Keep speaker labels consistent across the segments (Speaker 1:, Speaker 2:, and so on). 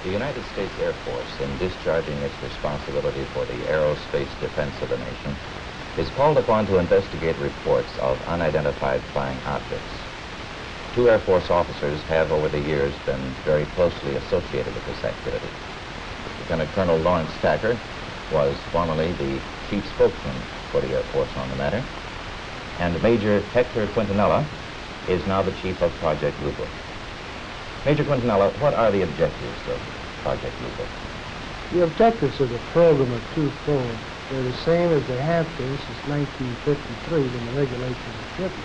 Speaker 1: The United States Air Force, in discharging its responsibility for the aerospace defense of the nation, is called upon to investigate reports of unidentified flying objects. Two Air Force officers have over the years been very closely associated with this activity. Lieutenant Colonel Lawrence Thacker was formerly the chief spokesman for the Air Force on the matter, and Major Hector Quintanilla is now the chief of Project Blue Book. Major Quintanilla, what are the objectives of Project Blue Book?
Speaker 2: The objectives of the program are twofold. They're the same as they have been since 1953 when the regulations were written.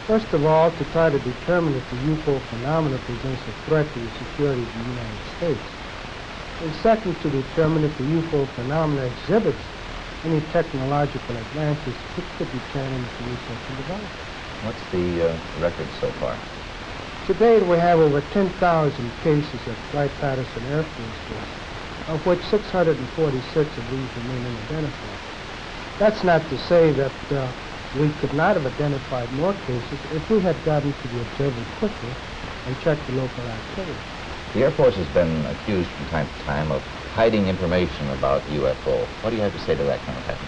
Speaker 2: First of all, to try to determine if the UFO phenomena presents a threat to the security of the United States. And second, to determine if the UFO phenomena exhibits any technological advances which could be turned into research and development.
Speaker 1: What's the record so far?
Speaker 2: To date, we have over 10,000 cases at Wright-Patterson Air Force Base, of which 646 of these remain unidentified. That's not to say that we could not have identified more cases if we had gotten to the observer quickly and checked the local activity.
Speaker 1: The Air Force has been accused from time to time of hiding information about UFO. What do you have to say to that, Colonel Thacker?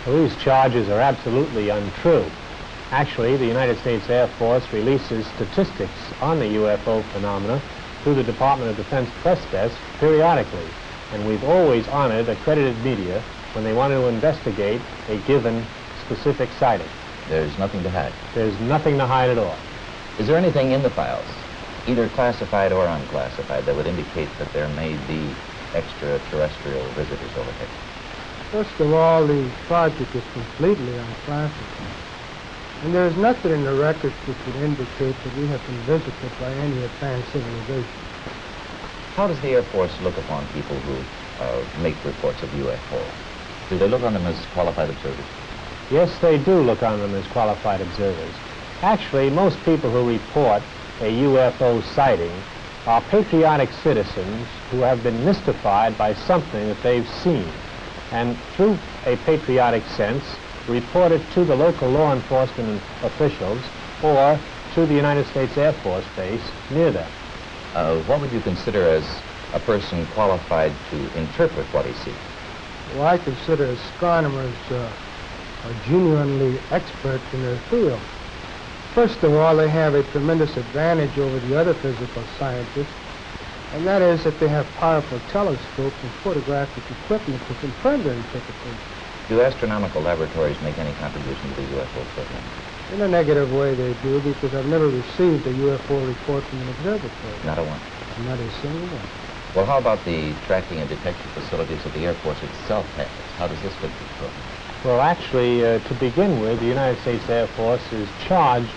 Speaker 3: Well, these charges are absolutely untrue. Actually, the United States Air Force releases statistics on the UFO phenomena through the Department of Defense press desk periodically, and we've always honored accredited media when they want to investigate a given specific sighting.
Speaker 1: There's nothing to hide?
Speaker 3: There's nothing to hide at all.
Speaker 1: Is there anything in the files, either classified or unclassified, that would indicate that there may be extraterrestrial visitors over here?
Speaker 2: First of all, the project is completely unclassified. And there is nothing in the records which would indicate that we have been visited by any advanced civilization.
Speaker 1: How does the Air Force look upon people who make reports of UFO? Do they look on them as qualified observers?
Speaker 3: Yes, they do look on them as qualified observers. Actually, most people who report a UFO sighting are patriotic citizens who have been mystified by something that they've seen, and through a patriotic sense, report it to the local law enforcement officials or to the United States Air Force Base near them.
Speaker 1: What would you consider as a person qualified to interpret what he sees?
Speaker 2: Well, I consider astronomers are genuinely expert in their field. First of all, they have a tremendous advantage over the other physical scientists, and that is that they have powerful telescopes and photographic equipment to confirm their interpretation.
Speaker 1: Do astronomical laboratories make any contribution to the UFO program?
Speaker 2: In a negative way they do, because I've never received a UFO report from an observatory.
Speaker 1: Not a one?
Speaker 2: Not a single one.
Speaker 1: Well, how about the tracking and detection facilities that the Air Force itself has? How does this fit the program?
Speaker 3: Well, actually, to begin with, the United States Air Force is charged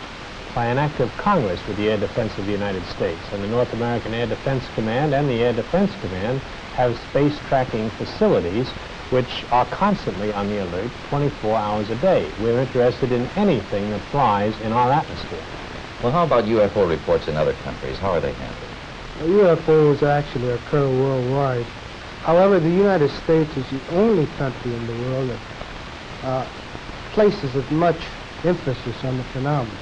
Speaker 3: by an act of Congress with the air defense of the United States. And the North American Air Defense Command and the Air Defense Command have space tracking facilities which are constantly on the alert 24 hours a day. We're interested in anything that flies in our atmosphere.
Speaker 1: Well, how about UFO reports in other countries? How are they handled?
Speaker 2: Well, UFOs actually occur worldwide. However, the United States is the only country in the world that places as much emphasis on the phenomenon.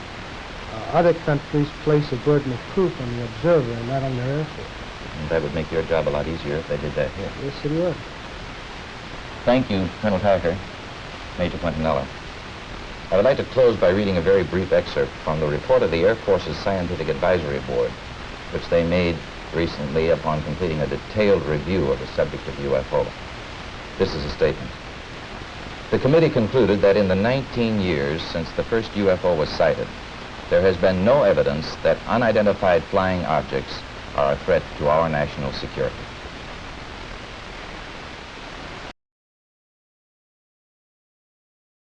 Speaker 2: Other countries place a burden of proof on the observer and not on their Air Force.
Speaker 1: And that would make your job a lot easier if they did that here.
Speaker 2: Yes, it would.
Speaker 1: Thank you, Colonel Thacker, Major Quintanilla. I would like to close by reading a very brief excerpt from the report of the Air Force's Scientific Advisory Board, which they made recently upon completing a detailed review of the subject of UFO. This is a statement. The committee concluded that in the 19 years since the first UFO was sighted, there has been no evidence that unidentified flying objects are a threat to our national security.